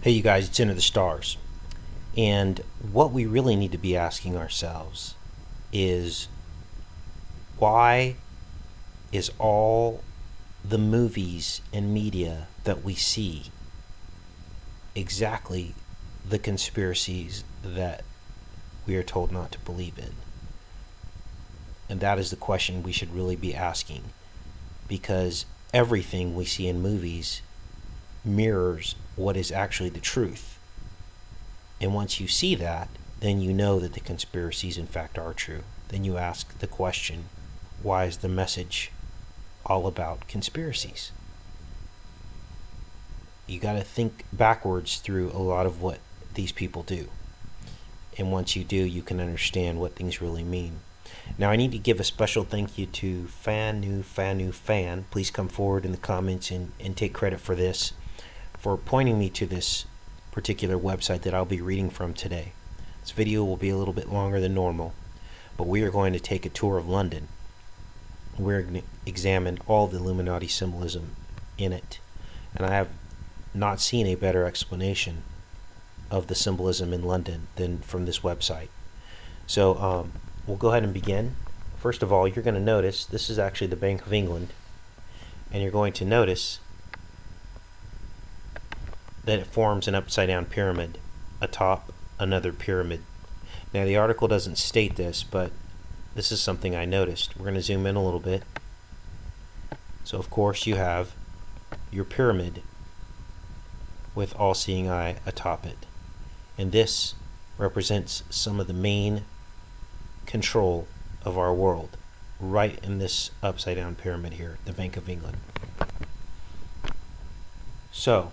Hey, you guys, it's Into the Stars. And what we really need to be asking ourselves is why is all the movies and media that we see exactly the conspiracies that we are told not to believe in? And that is the question we should really be asking, because everything we see in movies mirrors what is actually the truth. And once you see that, then you know that the conspiracies in fact are true. Then you ask the question, why is the message all about conspiracies? You got to think backwards through a lot of what these people do. And once you do, you can understand what things really mean. Now, I need to give a special thank you to Fan. Please come forward in the comments and take credit for this, for pointing me to this particular website that I'll be reading from today. This video will be a little bit longer than normal, but we are going to take a tour of London. We're going to examine all the Illuminati symbolism in it, and I have not seen a better explanation of the symbolism in London than from this website. So we'll go ahead and begin. First of all, you're going to notice this is actually the Bank of England, and you're going to notice that it forms an upside down pyramid atop another pyramid. Now, the article doesn't state this, but this is something I noticed. We're going to zoom in a little bit. So of course you have your pyramid with all-seeing eye atop it, and this represents some of the main control of our world right in this upside down pyramid here, the Bank of England. So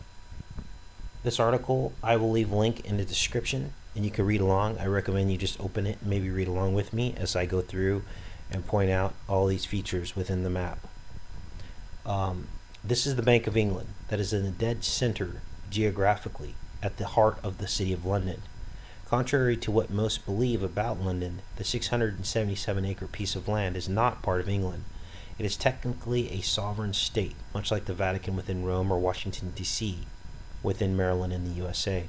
this article I will leave a link in the description, and you can read along. I recommend you just open it and maybe read along with me as I go through and point out all these features within the map. This is the Bank of England that is in the dead center geographically at the heart of the city of London. Contrary to what most believe about London, the 677-acre piece of land is not part of England. It is technically a sovereign state, much like the Vatican within Rome or Washington, D.C. within Maryland in the USA.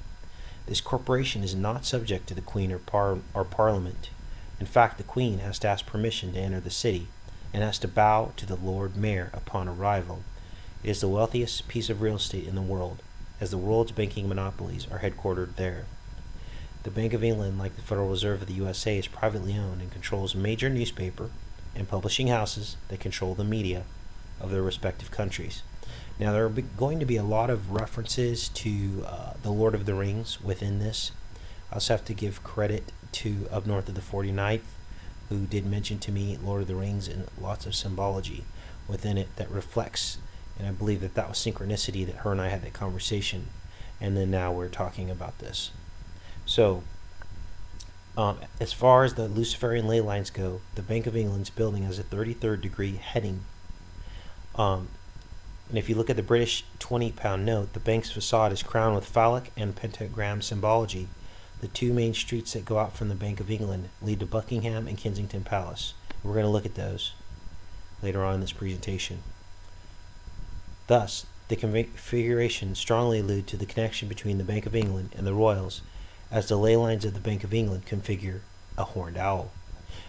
This corporation is not subject to the Queen or Parliament. In fact, the Queen has to ask permission to enter the city and has to bow to the Lord Mayor upon arrival. It is the wealthiest piece of real estate in the world, as the world's banking monopolies are headquartered there. The Bank of England, like the Federal Reserve of the USA, is privately owned and controls major newspaper and publishing houses that control the media of their respective countries. Now, there are going to be a lot of references to the Lord of the Rings within this. I also have to give credit to Up North of the 49th, who did mention to me Lord of the Rings and lots of symbology within it that reflects, and I believe that that was synchronicity that her and I had that conversation, and then now we're talking about this. So, as far as the Luciferian ley lines go, the Bank of England's building has a 33rd degree heading. And if you look at the British 20-pound note, the bank's facade is crowned with phallic and pentagram symbology. The two main streets that go out from the Bank of England lead to Buckingham and Kensington Palace. We're going to look at those later on in this presentation. Thus, the configuration strongly allude to the connection between the Bank of England and the Royals, as the ley lines of the Bank of England configure a horned owl.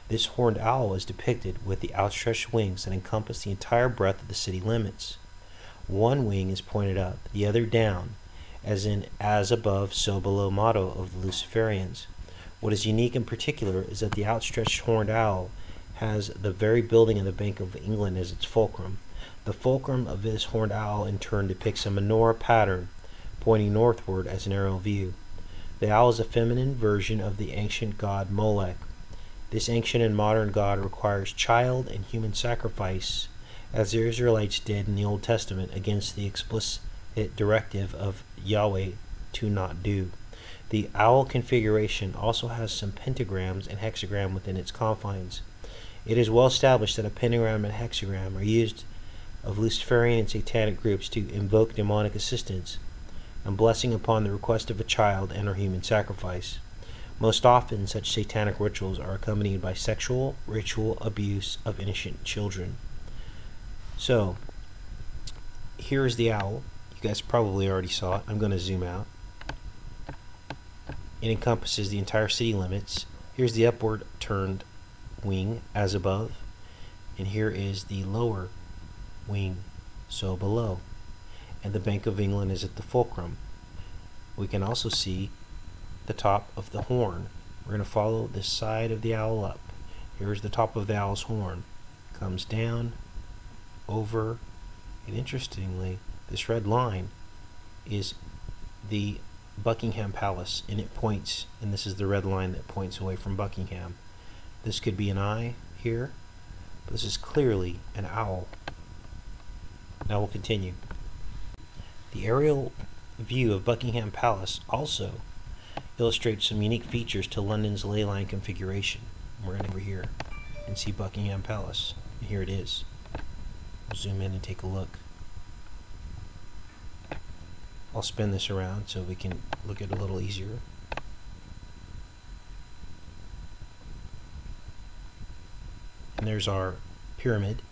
This horned owl is depicted with the outstretched wings that encompass the entire breadth of the city limits. One wing is pointed up, the other down, as in as above, so below motto of the Luciferians. What is unique in particular is that the outstretched horned owl has the very building of the Bank of England as its fulcrum. The fulcrum of this horned owl in turn depicts a menorah pattern pointing northward as an aerial view. The owl is a feminine version of the ancient god Molech. This ancient and modern god requires child and human sacrifice, as the Israelites did in the Old Testament against the explicit directive of Yahweh to not do. The owl configuration also has some pentagrams and hexagram within its confines. It is well established that a pentagram and hexagram are used of Luciferian and satanic groups to invoke demonic assistance and blessing upon the request of a child and or human sacrifice. Most often, such satanic rituals are accompanied by sexual ritual abuse of innocent children. So, here is the owl. You guys probably already saw it. I'm going to zoom out. It encompasses the entire city limits. Here's the upward turned wing as above, and here is the lower wing, so below. And the Bank of England is at the fulcrum. We can also see the top of the horn. We're going to follow the side of the owl up. Here's the top of the owl's horn. Comes down, over, and interestingly, this red line is the Buckingham Palace, and it points, and this is the red line that points away from Buckingham. This could be an eye here, but this is clearly an owl. Now we'll continue. The aerial view of Buckingham Palace also illustrates some unique features to London's ley line configuration. We're going over here and see Buckingham Palace, and here it is. We'll zoom in and take a look. I'll spin this around so we can look at it a little easier. And there's our pyramid.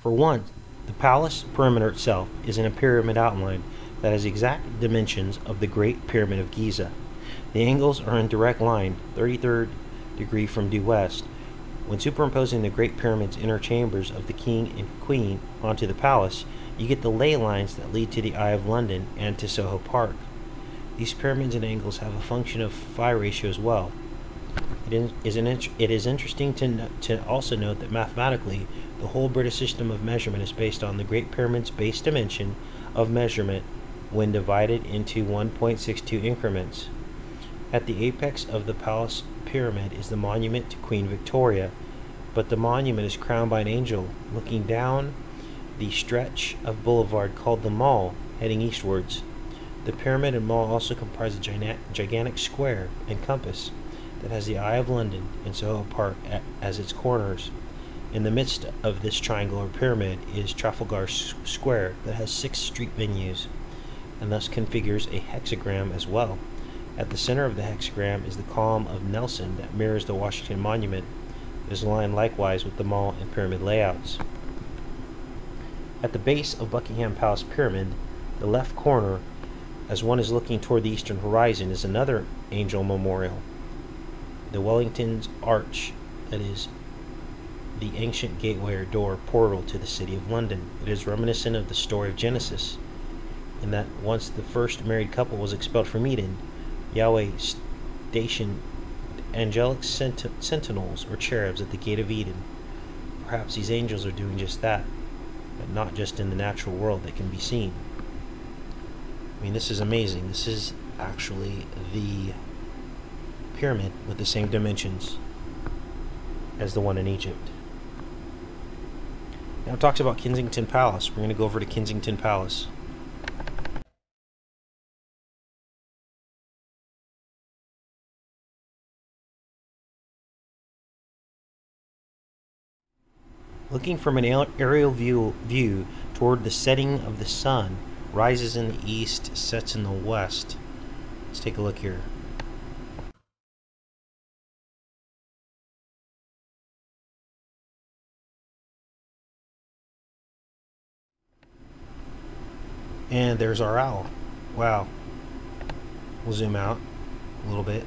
For one, the palace perimeter itself is in a pyramid outline that has exact dimensions of the Great Pyramid of Giza. The angles are in direct line, 33rd degree from due west. When superimposing the Great Pyramid's inner chambers of the King and Queen onto the palace, you get the ley lines that lead to the Eye of London and to Soho Park. These pyramids and angles have a function of phi ratio as well. It is interesting to also note that mathematically, the whole British system of measurement is based on the Great Pyramid's base dimension of measurement when divided into 1.62 increments. At the apex of the palace pyramid is the monument to Queen Victoria, but the monument is crowned by an angel looking down the stretch of boulevard called the Mall, heading eastwards. The pyramid and mall also comprise a gigantic square and compass that has the Eye of London and Soho Park as its corners. In the midst of this triangular pyramid is Trafalgar Square that has 6 street venues and thus configures a hexagram as well. At the center of the hexagram is the column of Nelson that mirrors the Washington Monument. It is aligned likewise with the mall and pyramid layouts. At the base of Buckingham Palace Pyramid, the left corner, as one is looking toward the eastern horizon, is another angel memorial. The Wellington's Arch, that is the ancient gateway or door portal to the city of London. It is reminiscent of the story of Genesis, in that once the first married couple was expelled from Eden, Yahweh stationed angelic sentinels or cherubs at the gate of Eden. Perhaps these angels are doing just that, but not just in the natural world that can be seen. I mean, this is amazing. This is actually the pyramid with the same dimensions as the one in Egypt. Now it talks about Kensington Palace. We're going to go over to Kensington Palace. Looking from an aerial view toward the setting of the sun, rises in the east, sets in the west. Let's take a look here. And there's our owl. Wow. We'll zoom out a little bit.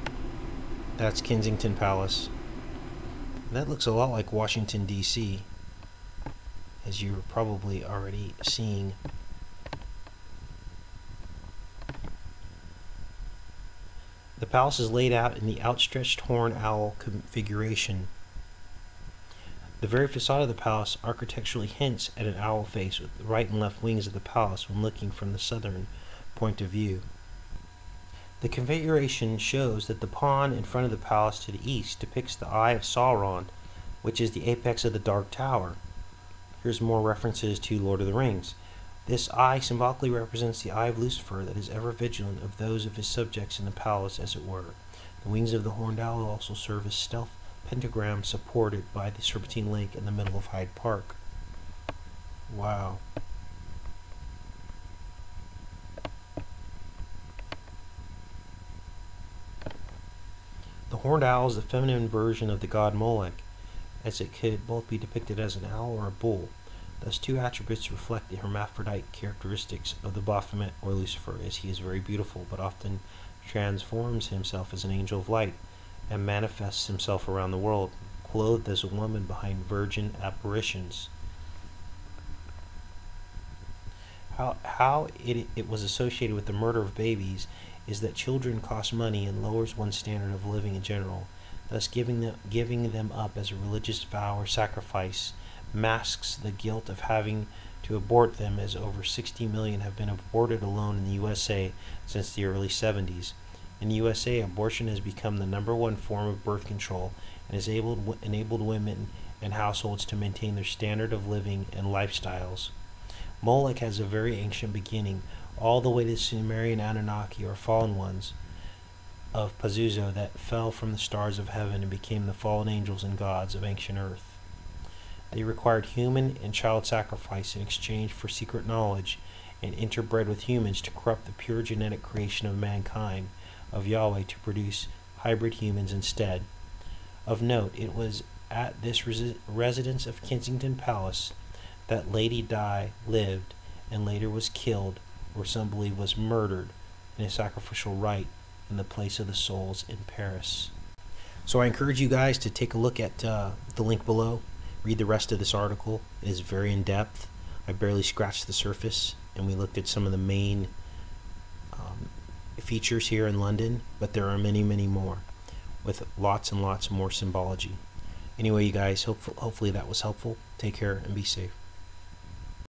That's Kensington Palace. That looks a lot like Washington, D.C., as you're probably already seeing. The palace is laid out in the outstretched horn owl configuration. The very facade of the palace architecturally hints at an owl face with the right and left wings of the palace when looking from the southern point of view. The configuration shows that the pawn in front of the palace to the east depicts the Eye of Sauron, which is the apex of the Dark Tower. Here's more references to Lord of the Rings. This eye symbolically represents the eye of Lucifer that is ever vigilant of those of his subjects in the palace, as it were. The wings of the horned owl also serve as stealth pentagrams supported by the Serpentine Lake in the middle of Hyde Park. Wow. The horned owl is the feminine version of the god Molech, as it could both be depicted as an owl or a bull. Thus, two attributes reflect the hermaphrodite characteristics of the Baphomet or Lucifer, as he is very beautiful, but often transforms himself as an angel of light and manifests himself around the world, clothed as a woman behind virgin apparitions. How it was associated with the murder of babies is that children cost money and lowers one's standard of living in general. Thus, giving them up as a religious vow or sacrifice masks the guilt of having to abort them, as over 60 million have been aborted alone in the USA since the early 70s. In the USA, abortion has become the #1 form of birth control and has enabled women and households to maintain their standard of living and lifestyles. Moloch has a very ancient beginning, all the way to the Sumerian Anunnaki, or fallen ones of Pazuzu, that fell from the stars of heaven and became the fallen angels and gods of ancient earth. They required human and child sacrifice in exchange for secret knowledge, and interbred with humans to corrupt the pure genetic creation of mankind, of Yahweh, to produce hybrid humans instead. Of note, it was at this residence of Kensington Palace that Lady Di lived and later was killed, or some believe was murdered, in a sacrificial rite in the place of the souls in Paris. So I encourage you guys to take a look at the link below. Read the rest of this article. It is very in-depth. I barely scratched the surface, and we looked at some of the main features here in London, but there are many, many more, with lots and lots more symbology. Anyway, you guys, hopefully that was helpful. Take care and be safe.